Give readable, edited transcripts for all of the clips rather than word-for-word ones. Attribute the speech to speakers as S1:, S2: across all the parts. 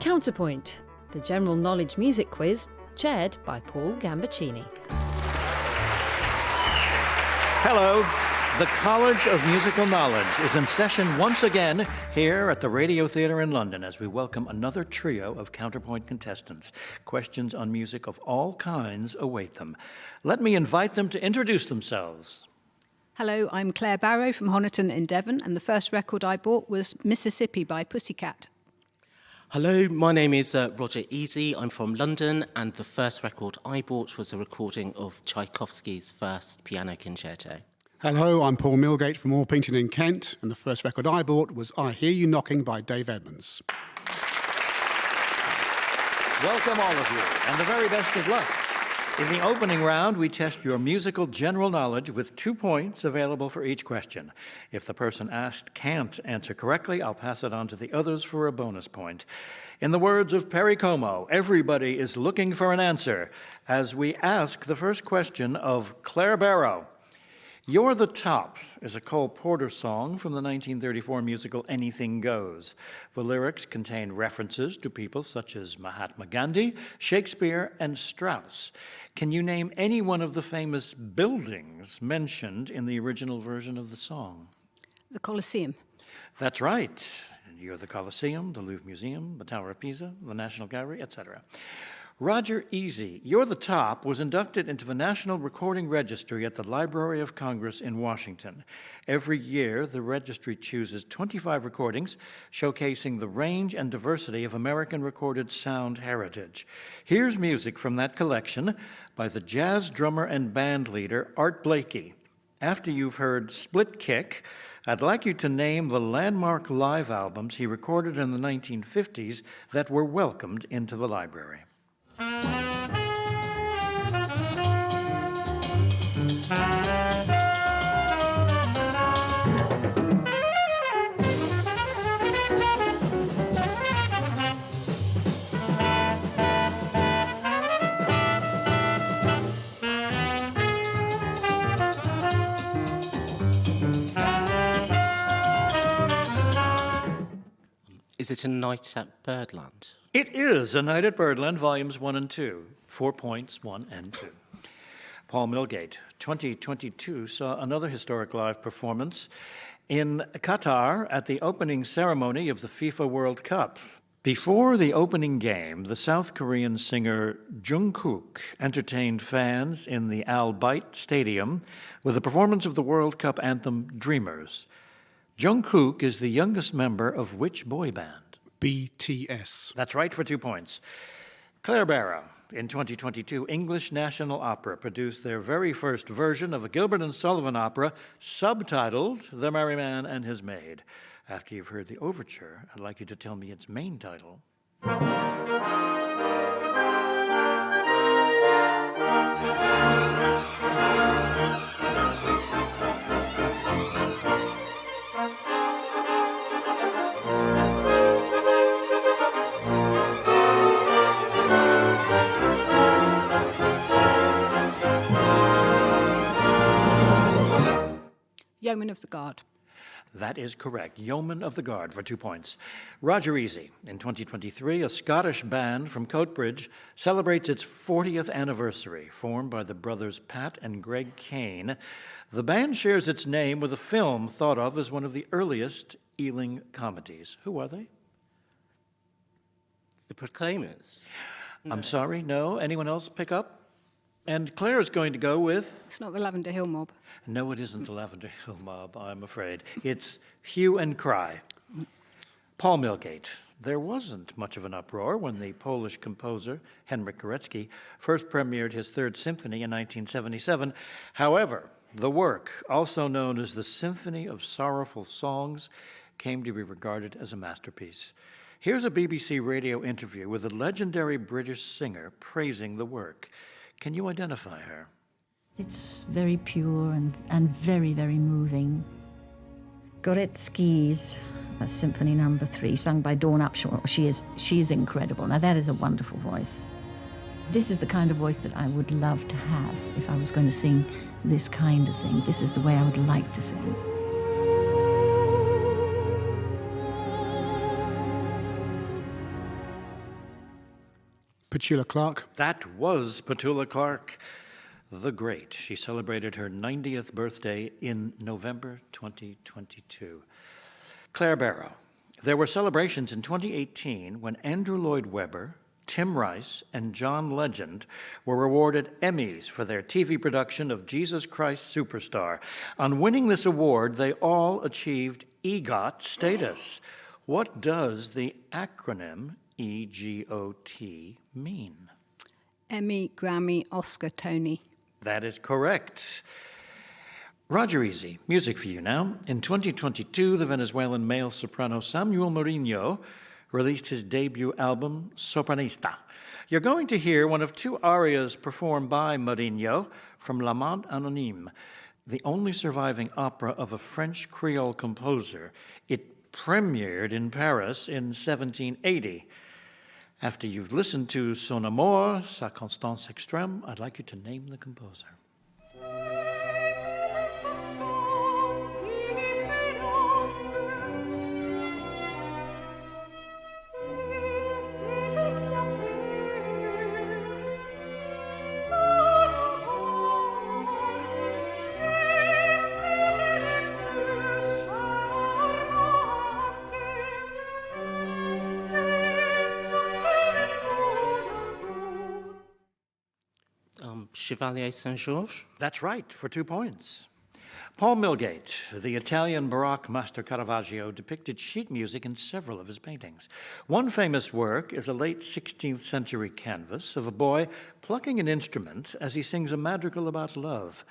S1: Counterpoint, the general knowledge music quiz chaired by Paul Gambaccini.
S2: Hello. The College of Musical Knowledge is in session once again here at the Radio Theatre in London as we welcome another trio of Counterpoint contestants. Questions on music of all kinds await them. Let me invite them to introduce themselves.
S3: Hello, I'm Claire Barrow from Honiton in Devon, and the first record I bought was Mississippi by Pussycat.
S4: Hello, my name is Roger Easy. I'm from London, and the first record I bought was a recording of Tchaikovsky's first piano concerto.
S5: Hello, I'm Paul Millgate from Orpington in Kent, and the first record I bought was I Hear You Knocking by Dave Edmunds.
S2: Welcome all of you, and the very best of luck. In the opening round, we test your musical general knowledge with 2 points available for each question. If the person asked can't answer correctly, I'll pass it on to the others for a bonus point. In the words of Perry Como, everybody is looking for an answer, as we ask the first question of Claire Barrow. You're the Top is a Cole Porter song from the 1934 musical Anything Goes. The lyrics contain references to people such as Mahatma Gandhi, Shakespeare, and Strauss. Can you name any one of the famous buildings mentioned in the original version of the song?
S3: The Colosseum.
S2: That's right. You're the Colosseum, the Louvre Museum, the Tower of Pisa, the National Gallery, etc. Roger Easy, You're the Top was inducted into the National Recording Registry at the Library of Congress in Washington. Every year, the registry chooses 25 recordings showcasing the range and diversity of American recorded sound heritage. Here's music from that collection by the jazz drummer and band leader Art Blakey. After you've heard Split Kick, I'd like you to name the landmark live albums he recorded in the 1950s that were welcomed into the library.
S4: Is it A Night at Birdland?
S2: It is A Night at Birdland, Volumes 1 and 2. 4 points, 1 and 2. Paul Millgate, 2022 saw another historic live performance in Qatar at the opening ceremony of the FIFA World Cup. Before the opening game, the South Korean singer Jungkook entertained fans in the Al Bayt Stadium with a performance of the World Cup anthem Dreamers. Jungkook is the youngest member of which boy band?
S5: BTS.
S2: That's right, for 2 points. Claire Barrow, in 2022, English National Opera produced their very first version of a Gilbert and Sullivan opera subtitled The Merry Man and His Maid. After you've heard the overture, I'd like you to tell me its main title.
S3: Yeoman of the Guard.
S2: That is correct. Yeoman of the Guard for 2 points. Roger Easy, in 2023, a Scottish band from Coatbridge celebrates its 40th anniversary, formed by the brothers Pat and Greg Kane. The band shares its name with a film thought of as one of the earliest Ealing comedies. Who are they?
S4: The Proclaimers?
S2: I'm sorry, no. Anyone else pick up? And Claire's going to go with...
S3: It's not the Lavender Hill Mob.
S2: No, it isn't the Lavender Hill Mob, I'm afraid. It's Hue and Cry. Paul Millgate. There wasn't much of an uproar when the Polish composer Henryk Górecki first premiered his Third Symphony in 1977. However, the work, also known as the Symphony of Sorrowful Songs, came to be regarded as a masterpiece. Here's a BBC radio interview with a legendary British singer praising the work. Can you identify her?
S6: It's very pure and very, very moving. Górecki's Symphony No. 3, sung by Dawn Upshaw. She is incredible. Now, that is a wonderful voice. This is the kind of voice that I would love to have if I was going to sing this kind of thing. This is the way I would like to sing.
S5: Petula Clark.
S2: That was Petula Clark, the great. She celebrated her 90th birthday in November 2022. Claire Barrow. There were celebrations in 2018 when Andrew Lloyd Webber, Tim Rice, and John Legend were awarded Emmys for their TV production of Jesus Christ Superstar. On winning this award, they all achieved EGOT status. What does the acronym EGOT mean?
S3: Emmy, Grammy, Oscar, Tony.
S2: That is correct. Roger Easy, music for you now. In 2022, the Venezuelan male soprano Samuel Mourinho released his debut album, Sopranista. You're going to hear one of two arias performed by Mourinho from L'Amant Anonyme, the only surviving opera of a French Creole composer. It premiered in Paris in 1780. After you've listened to Son Amour, Sa Constance Extrême, I'd like you to name the composer.
S4: Chevalier Saint-Georges.
S2: That's right, for 2 points. Paul Millgate, the Italian Baroque master Caravaggio, depicted sheet music in several of his paintings. One famous work is a late 16th century canvas of a boy plucking an instrument as he sings a madrigal about love.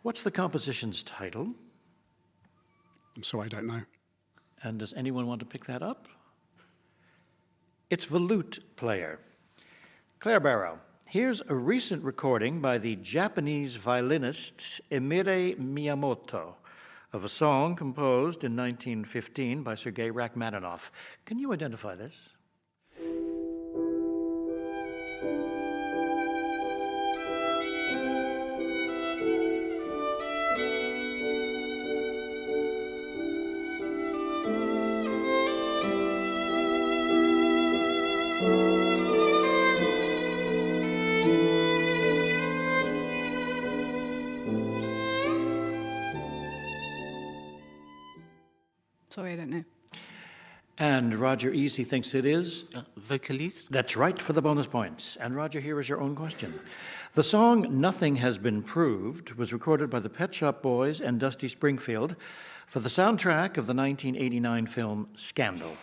S2: What's the composition's title?
S5: I'm sorry, I don't know.
S2: And does anyone want to pick that up? It's The Lute Player. Claire Barrow. Here's a recent recording by the Japanese violinist Emire Miyamoto of a song composed in 1915 by Sergei Rachmaninoff. Can you identify this?
S3: Sorry, I don't know.
S2: And Roger Easy thinks it is?
S4: Vocalise.
S2: That's right, for the bonus points. And Roger, here is your own question. The song Nothing Has Been Proved was recorded by the Pet Shop Boys and Dusty Springfield for the soundtrack of the 1989 film Scandal.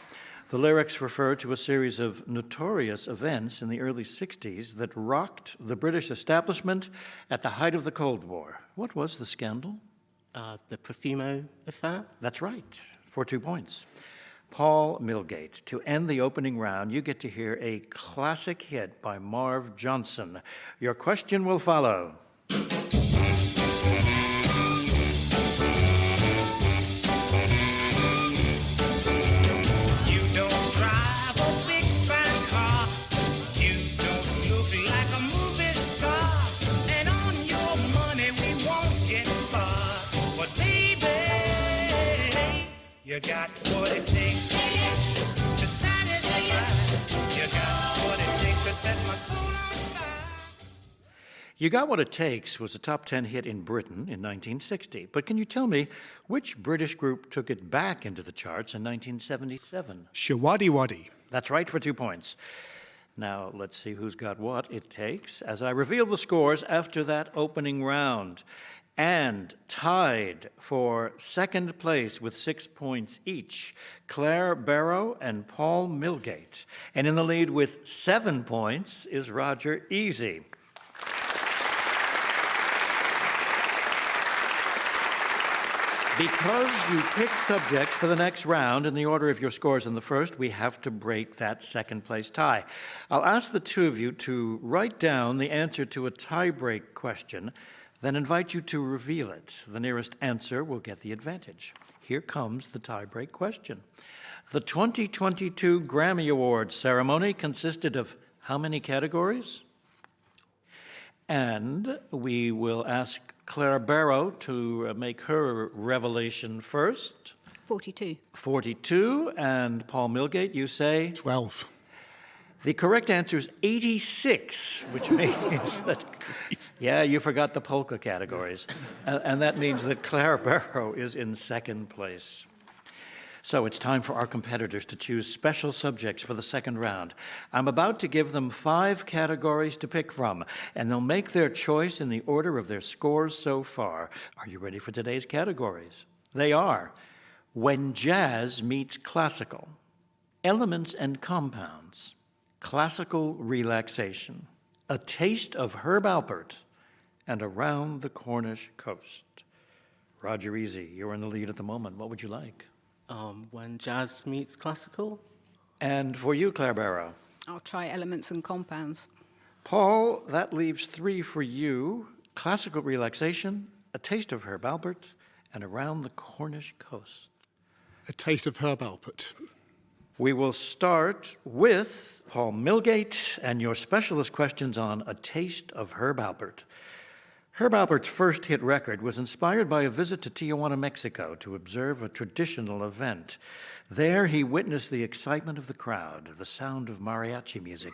S2: The lyrics refer to a series of notorious events in the early 60s that rocked the British establishment at the height of the Cold War. What was the scandal?
S4: The Profumo affair.
S2: That's right, for 2 points. Paul Millgate, to end the opening round, you get to hear a classic hit by Marv Johnson. Your question will follow.
S7: You got what it takes to satisfy. You got what it takes to set my soul on fire.
S2: You Got What It Takes was a top 10 hit in Britain in 1960. But can you tell me which British group took it back into the charts in 1977?
S5: Shawadi Wadi.
S2: That's right, for 2 points. Now, let's see who's got what it takes as I reveal the scores after that opening round. And tied for second place with 6 points each, Claire Barrow and Paul Millgate. And in the lead with 7 points is Roger Easy. Because you picked subjects for the next round in the order of your scores in the first, we have to break that second place tie. I'll ask the two of you to write down the answer to a tie-break question, then invite you to reveal it. The nearest answer will get the advantage. Here comes the tie-break question. The 2022 Grammy Awards ceremony consisted of how many categories? And we will ask Claire Barrow to make her revelation first.
S3: 42.
S2: 42. And Paul Millgate, you say?
S5: 12.
S2: The correct answer is 86, which means that, yeah, you forgot the polka categories. And that means that Claire Barrow is in second place. So it's time for our competitors to choose special subjects for the second round. I'm about to give them 5 categories to pick from, and they'll make their choice in the order of their scores so far. Are you ready for today's categories? They are When Jazz Meets Classical, Elements and Compounds, Classical Relaxation, A Taste of Herb Alpert, and Around the Cornish Coast. Roger Easy, you're in the lead at the moment. What would you like?
S4: When Jazz Meets Classical.
S2: And for you, Claire Barrow?
S3: I'll try Elements and Compounds.
S2: Paul, that leaves 3 for you. Classical Relaxation, A Taste of Herb Alpert, and Around the Cornish Coast.
S5: A Taste of Herb Alpert.
S2: We will start with Paul Millgate and your specialist questions on A Taste of Herb Alpert. Herb Alpert's first hit record was inspired by a visit to Tijuana, Mexico, to observe a traditional event. There, he witnessed the excitement of the crowd, the sound of mariachi music,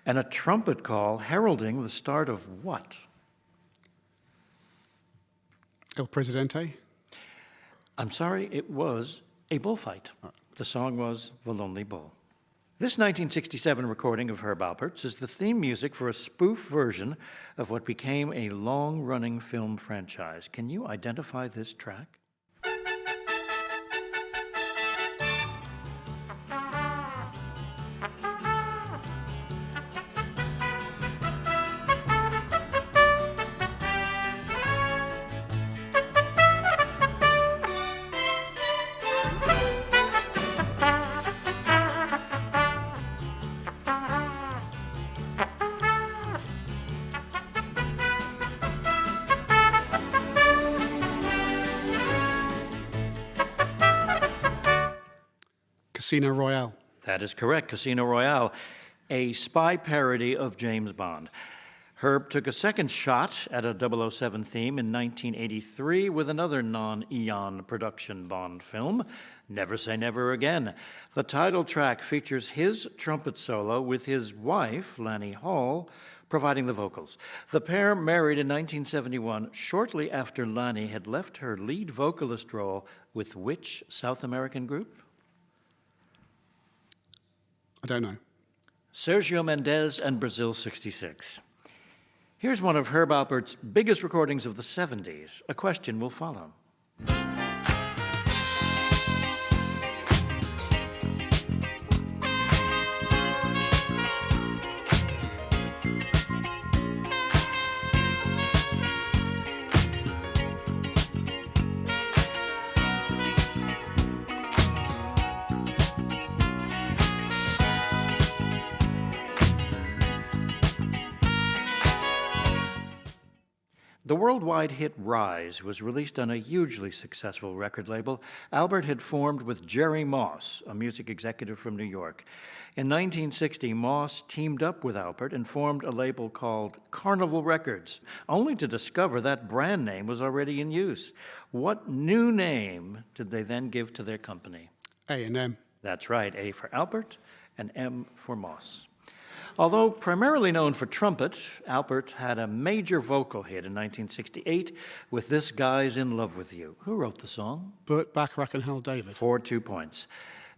S2: and a trumpet call heralding the start of what?
S5: El Presidente.
S2: I'm sorry, it was a bullfight. The song was The Lonely Bull. This 1967 recording of Herb Alpert's is the theme music for a spoof version of what became a long-running film franchise. Can you identify this track?
S5: Casino Royale.
S2: That is correct, Casino Royale, a spy parody of James Bond. Herb took a second shot at a 007 theme in 1983 with another non-Eon production Bond film, Never Say Never Again. The title track features his trumpet solo with his wife, Lani Hall, providing the vocals. The pair married in 1971, shortly after Lani had left her lead vocalist role with which South American group?
S5: I don't know.
S2: Sergio Mendes and Brazil 66. Here's one of Herb Alpert's biggest recordings of the 70s. A question will follow. The worldwide hit Rise was released on a hugely successful record label Albert had formed with Jerry Moss, a music executive from New York. In 1960, Moss teamed up with Albert and formed a label called Carnival Records, only to discover that brand name was already in use. What new name did they then give to their company?
S5: A&M.
S2: That's right, A for Albert and M for Moss. Although primarily known for trumpet, Alpert had a major vocal hit in 1968 with This Guy's in Love with You. Who wrote the song?
S5: Burt Bacharach and Hal David.
S2: For 2 points.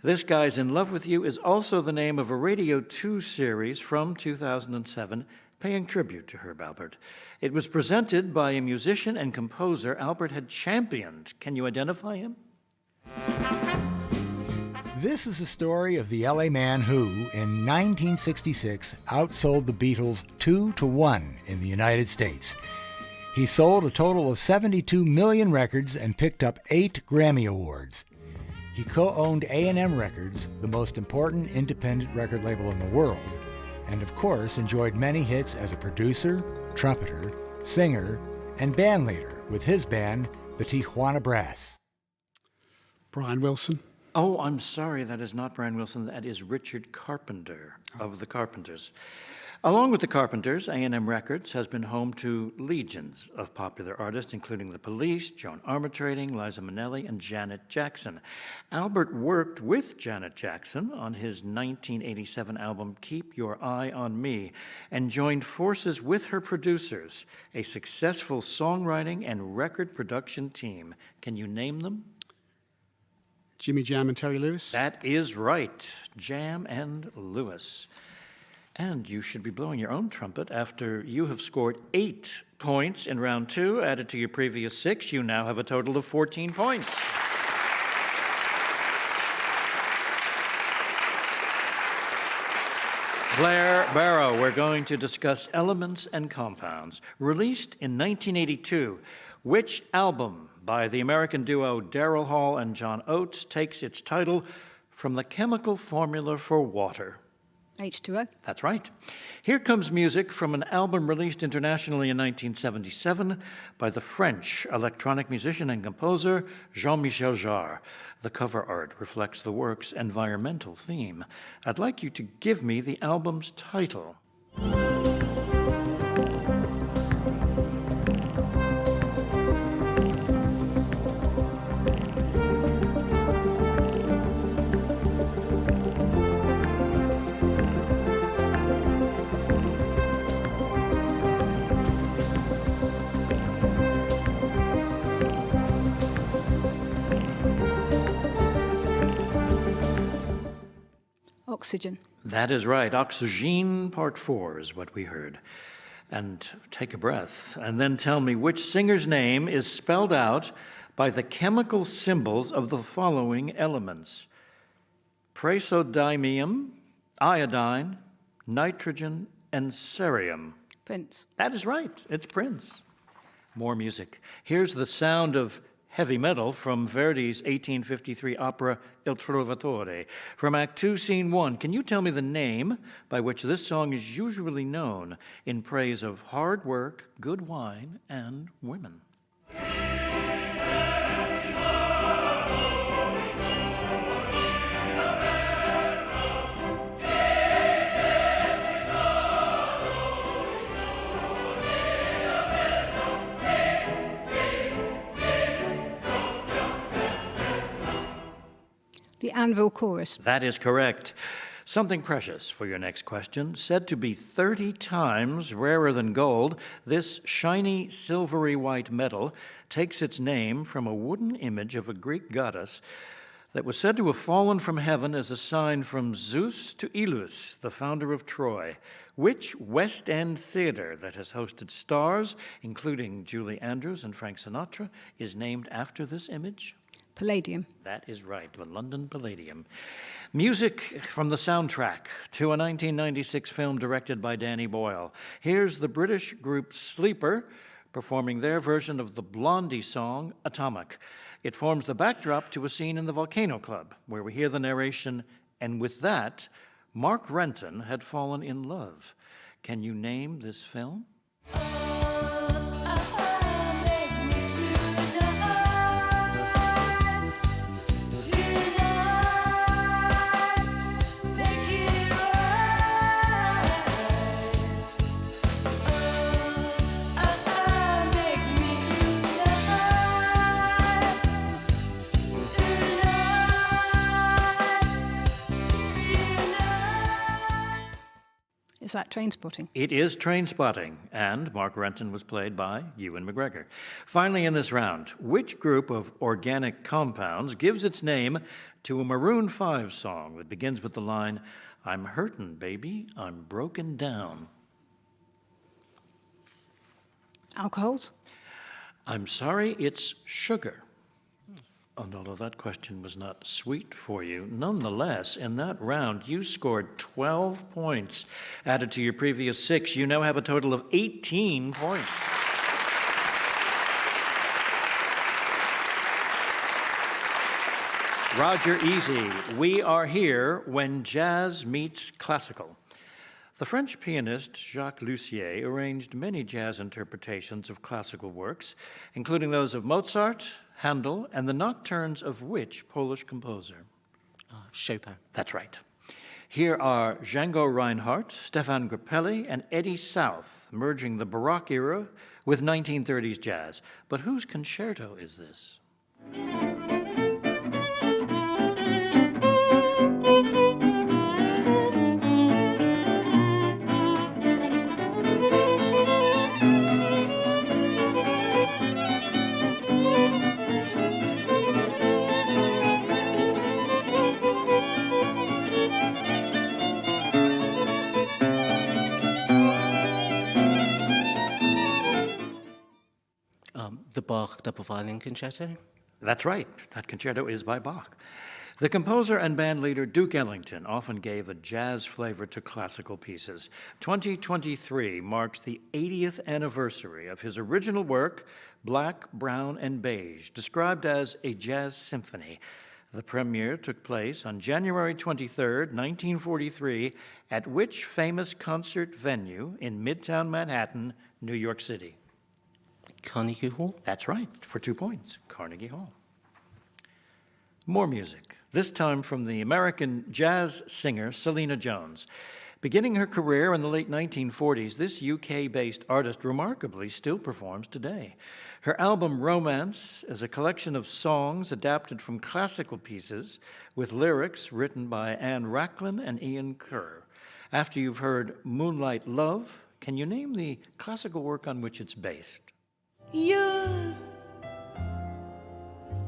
S2: This Guy's in Love with You is also the name of a Radio 2 series from 2007 paying tribute to Herb Alpert. It was presented by a musician and composer Alpert had championed. Can you identify him?
S8: This is the story of the LA man who, in 1966, outsold the Beatles 2-1 in the United States. He sold a total of 72 million records and picked up 8 Grammy Awards. He co-owned A&M Records, the most important independent record label in the world, and of course enjoyed many hits as a producer, trumpeter, singer, and bandleader with his band, the Tijuana Brass.
S5: Brian Wilson.
S2: Oh, I'm sorry, that is not Brian Wilson. That is Richard Carpenter of the Carpenters. Along with the Carpenters, A&M Records has been home to legions of popular artists, including The Police, Joan Armatrading, Liza Minnelli, and Janet Jackson. Albert worked with Janet Jackson on his 1987 album Keep Your Eye on Me and joined forces with her producers, a successful songwriting and record production team. Can you name them?
S5: Jimmy Jam and Terry Lewis?
S2: That is right, Jam and Lewis. And you should be blowing your own trumpet after you have scored 8 points in round 2. Added to your previous 6, you now have a total of 14 points. Claire Barrow, we're going to discuss Elements and Compounds. Released in 1982, which album by the American duo Daryl Hall and John Oates takes its title from the chemical formula for water?
S3: H2O.
S2: That's right. Here comes music from an album released internationally in 1977 by the French electronic musician and composer Jean-Michel Jarre. The cover art reflects the work's environmental theme. I'd like you to give me the album's title.
S3: Oxygen.
S2: That is right. Oxygene Part 4 is what we heard. And take a breath, and then tell me which singer's name is spelled out by the chemical symbols of the following elements: praseodymium, iodine, nitrogen, and cerium.
S3: Prince.
S2: That is right. It's Prince. More music. Here's the sound of heavy metal from Verdi's 1853 opera Il Trovatore. From Act 2, Scene 1, can you tell me the name by which this song is usually known in praise of hard work, good wine, and women?
S3: The Anvil Chorus.
S2: That is correct. Something precious for your next question. Said to be 30 times rarer than gold, this shiny, silvery white metal takes its name from a wooden image of a Greek goddess that was said to have fallen from heaven as a sign from Zeus to Ilus, the founder of Troy. Which West End theater that has hosted stars, including Julie Andrews and Frank Sinatra, is named after this image?
S3: Palladium.
S2: That is right, the London Palladium. Music from the soundtrack to a 1996 film directed by Danny Boyle. Here's the British group Sleeper performing their version of the Blondie song, Atomic. It forms the backdrop to a scene in the Volcano Club, where we hear the narration, and with that, Mark Renton had fallen in love. Can you name this film?
S3: Is that Trainspotting?
S2: It is Trainspotting, and Mark Renton was played by Ewan McGregor. Finally, in this round, which group of organic compounds gives its name to a Maroon 5 song that begins with the line, "I'm hurtin', baby, I'm broken down"?
S3: Alcohols?
S2: I'm sorry, it's sugar. And although that question was not sweet for you, nonetheless, in that round, you scored 12 points. Added to your previous 6, you now have a total of 18 points. Roger Easy, we are here when jazz meets classical. The French pianist Jacques Lussier arranged many jazz interpretations of classical works, including those of Mozart, Handel, and the nocturnes of which Polish composer?
S4: Chopin.
S2: That's right. Here are Django Reinhardt, Stefan Grappelli, and Eddie South, merging the Baroque era with 1930s jazz. But whose concerto is this?
S4: The Bach Double Violin Concerto?
S2: That's right. That concerto is by Bach. The composer and band leader Duke Ellington often gave a jazz flavor to classical pieces. 2023 marks the 80th anniversary of his original work, Black, Brown, and Beige, described as a jazz symphony. The premiere took place on January 23, 1943, at which famous concert venue in Midtown Manhattan, New York City?
S4: Carnegie Hall?
S2: That's right, for 2 points, Carnegie Hall. More music, this time from the American jazz singer Selena Jones. Beginning her career in the late 1940s, this UK-based artist remarkably still performs today. Her album Romance is a collection of songs adapted from classical pieces with lyrics written by Anne Racklin and Ian Kerr. After you've heard Moonlight Love, can you name the classical work on which it's based?
S9: You're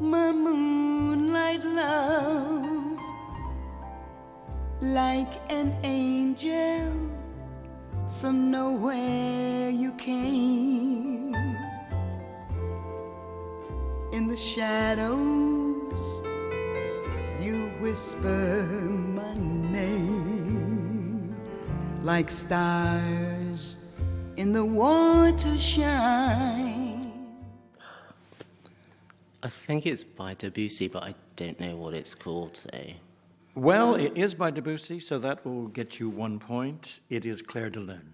S9: my moonlight love, like an angel from nowhere you came. In the shadows you whisper my name, like stars in the water shine.
S4: I think it's by Debussy, but I don't know what it's called, so...
S2: Well, it is by Debussy, so that will get you 1 point. It is Clair de Lune.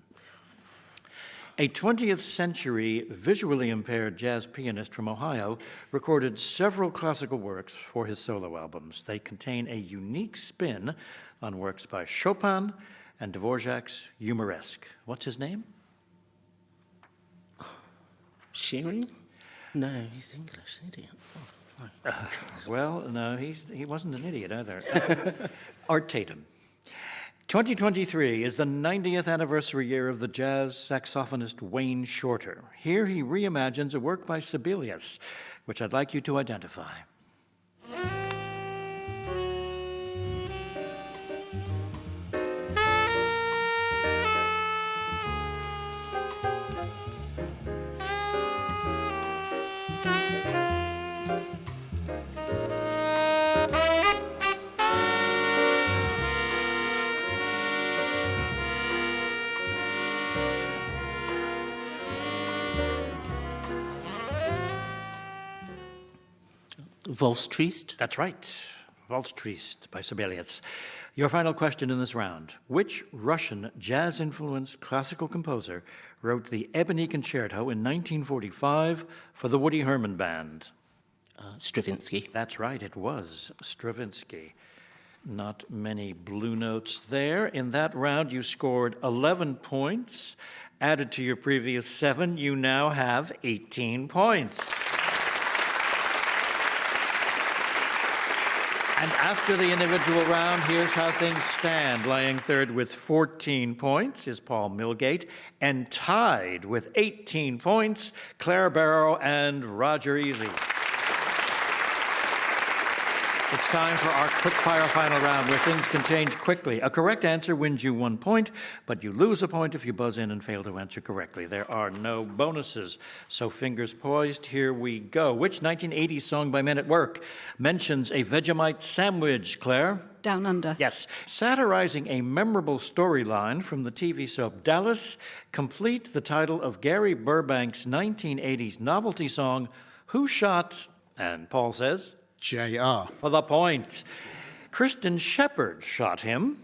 S2: A 20th century visually impaired jazz pianist from Ohio recorded several classical works for his solo albums. They contain a unique spin on works by Chopin and Dvorak's Humoresque. What's his name?
S4: Shearing? No, he's English, idiot. Oh, sorry.
S2: Well, no, he wasn't an idiot either. Art Tatum. 2023 is the 90th anniversary year of the jazz saxophonist Wayne Shorter. Here he reimagines a work by Sibelius, which I'd like you to identify.
S4: Valse Triste?
S2: That's right. Valse Triste by Sibelius. Your final question in this round. Which Russian jazz-influenced classical composer wrote the Ebony Concerto in 1945 for the Woody Herman Band?
S4: Stravinsky.
S2: That's right, it was Stravinsky. Not many blue notes there. In that round, you scored 11 points. Added to your previous 7, you now have 18 points. And after the individual round, here's how things stand. Lying third with 14 points is Paul Millgate, and tied with 18 points, Claire Barrow and Roger Easy. It's time for our quick-fire final round where things can change quickly. A correct answer wins you 1 point, but you lose a point if you buzz in and fail to answer correctly. There are no bonuses, so fingers poised, here we go. Which 1980s song by Men at Work mentions a Vegemite sandwich, Claire?
S3: Down Under.
S2: Yes. Satirizing a memorable storyline from the TV soap Dallas, complete the title of Gary Burbank's 1980s novelty song, Who Shot, and Paul says...
S5: J.R.
S2: For the point. Kristen Shepherd shot him.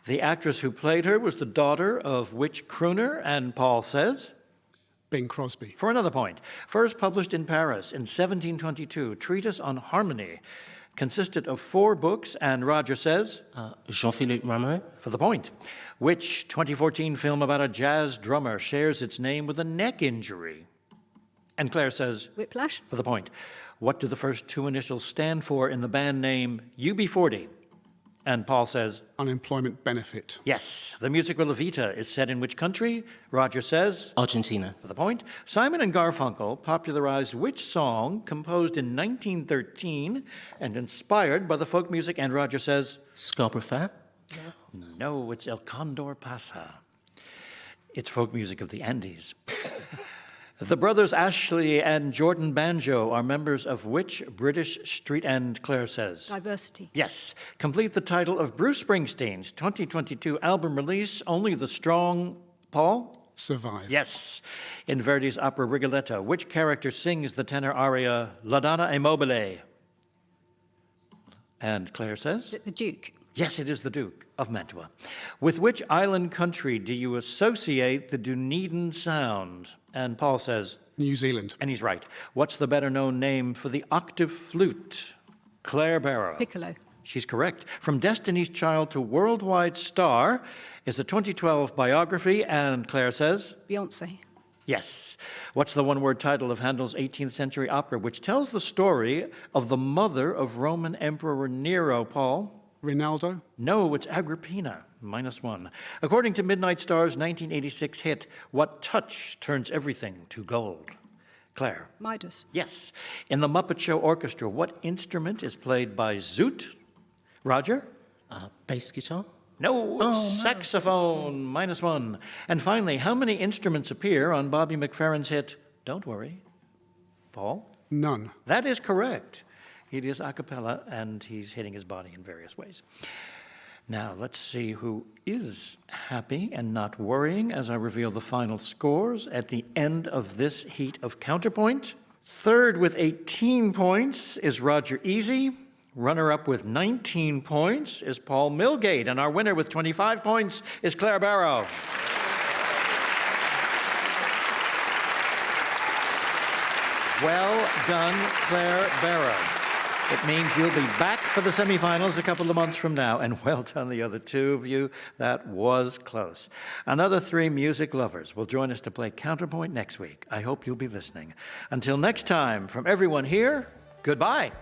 S2: The actress who played her was the daughter of which crooner? And Paul says?
S5: Bing Crosby.
S2: For another point. First published in Paris in 1722, Treatise on Harmony consisted of 4 books, and Roger says,
S4: Jean-Philippe Rameau.
S2: for the point. Which 2014 film about a jazz drummer shares its name with a neck injury? And Claire says,
S3: Whiplash.
S2: for the point. What do the first 2 initials stand for in the band name UB40? And Paul says,
S5: Unemployment benefit.
S2: yes. The musical Evita is set in which country? Roger says,
S4: Argentina.
S2: for the point. Simon and Garfunkel popularized which song composed in 1913 and inspired by the folk music? And Roger says,
S4: Scarborough Fair.
S2: no, it's El Condor Pasa. It's folk music of the Andes. The brothers Ashley and Jordan Banjo are members of which British street? And Claire says,
S3: Diversity.
S2: yes. Complete the title of Bruce Springsteen's 2022 album release, Only the Strong, Paul?
S5: Survive.
S2: Yes. In Verdi's opera Rigoletto, which character sings the tenor aria La Donna è mobile? And Claire says,
S3: Is it the Duke?
S2: yes, it is the Duke of Mantua. With which island country do you associate the Dunedin sound? And Paul says,
S5: New Zealand.
S2: and he's right. What's the better known name for the octave flute? Claire Barrow.
S3: Piccolo.
S2: She's correct. From Destiny's Child to Worldwide Star is a 2012 biography, and Claire says,
S3: Beyonce.
S2: yes. What's the one-word title of Handel's 18th century opera, which tells the story of the mother of Roman Emperor Nero, Paul?
S5: Rinaldo.
S2: No, it's Agrippina, -1. According to Midnight Star's 1986 hit, What Touch Turns Everything to Gold? Claire.
S3: Midas.
S2: Yes. In the Muppet Show Orchestra, what instrument is played by Zoot? Roger?
S4: Bass guitar.
S2: No, saxophone, -1. And finally, how many instruments appear on Bobby McFerrin's hit, Don't Worry? Paul?
S5: None.
S2: That is correct. It is a cappella, and he's hitting his body in various ways. Now, let's see who is happy and not worrying as I reveal the final scores at the end of this heat of Counterpoint. Third with 18 points is Roger Easy. Runner-up with 19 points is Paul Millgate, and our winner with 25 points is Claire Barrow. Well done, Claire Barrow. It means you'll be back for the semifinals a couple of months from now, and well done the other 2 of you. That was close. Another 3 music lovers will join us to play Counterpoint next week. I hope you'll be listening. Until next time, from everyone here, goodbye.